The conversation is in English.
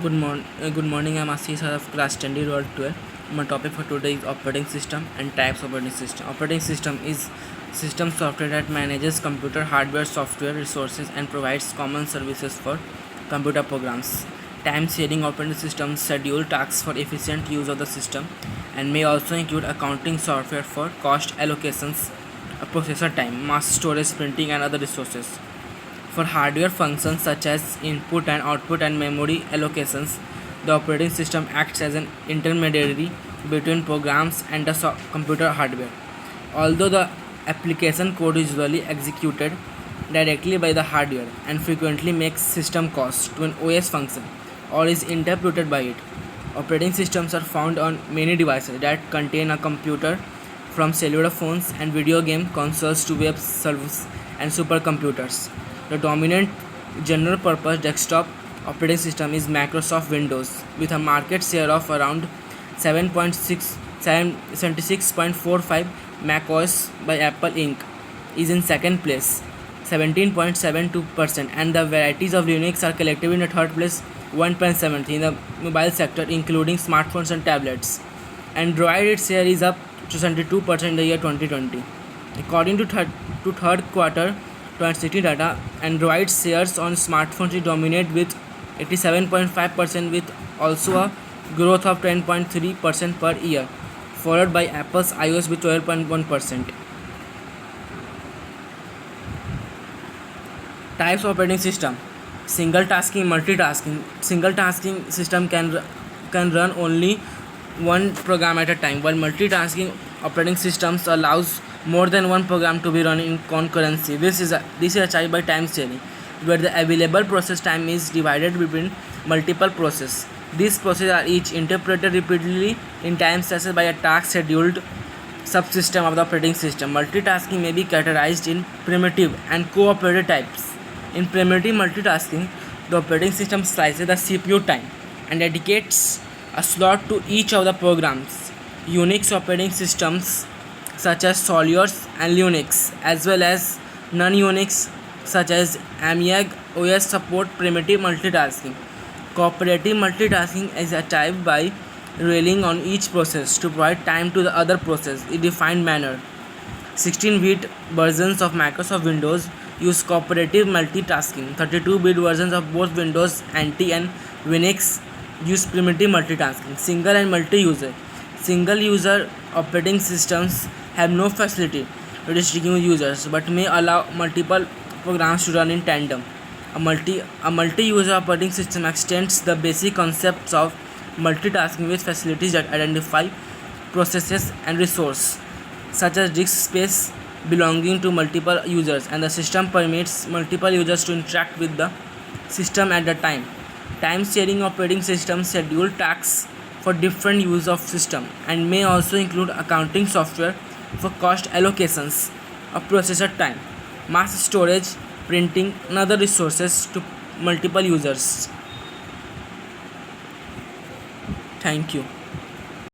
Good morning. I'm Ashish of class 10 World 12. My topic for today is operating system and types of operating system. Operating system is system software that manages computer hardware, software resources, and provides common services for computer programs. Time-sharing operating systems schedule tasks for efficient use of the system and may also include accounting software for cost allocations, processor time, mass storage, printing, and other resources. For hardware functions such as input and output and memory allocations, the operating system acts as an intermediary between programs and the computer hardware. Although the application code is usually executed directly by the hardware and frequently makes system calls to an OS function or is interpreted by it, operating systems are found on many devices that contain a computer, from cellular phones and video game consoles to web servers and supercomputers. The dominant general purpose desktop operating system is Microsoft Windows, with a market share of around 76.45. macOS by Apple Inc. is in second place, 17.72%, and the varieties of Linux are collectively in the third place, 1.73 in the mobile sector, including smartphones and tablets. Android, its share is up to 72% in the year 2020. According to third quarter 2016 data, Android shares on smartphones dominate with 87.5%, with also a growth of 10.3% per year, followed by Apple's iOS with 12.1%. Types of operating system: single tasking, multitasking. Single tasking system can run only one program at a time, while multitasking operating systems allows more than one program to be run in concurrency. This is achieved by time sharing, where the available process time is divided between multiple processes. These processes are each interpreted repeatedly in time slices by a task scheduled subsystem of the operating system. Multitasking may be categorized in primitive and cooperative types. In primitive multitasking, the operating system slices the CPU time and dedicates a slot to each of the programs. Unix operating systems such as Solidus and Linux, as well as non-Unix such as Amiga OS, support primitive multitasking. Cooperative multitasking is achieved by relying on each process to provide time to the other process in a defined manner. 16-bit versions of Microsoft Windows use cooperative multitasking. 32-bit versions of both Windows NT and Linux use primitive multitasking. Single and multi-user. Single-user operating systems have no facility to distinguish users, but may allow multiple programs to run in tandem. A multi-user operating system extends the basic concepts of multitasking with facilities that identify processes and resources, such as disk space belonging to multiple users, and the system permits multiple users to interact with the system at the time. Time-sharing operating systems schedule tasks for different use of system and may also include accounting software for cost allocations of processor time, mass storage, printing, and other resources to multiple users. Thank you.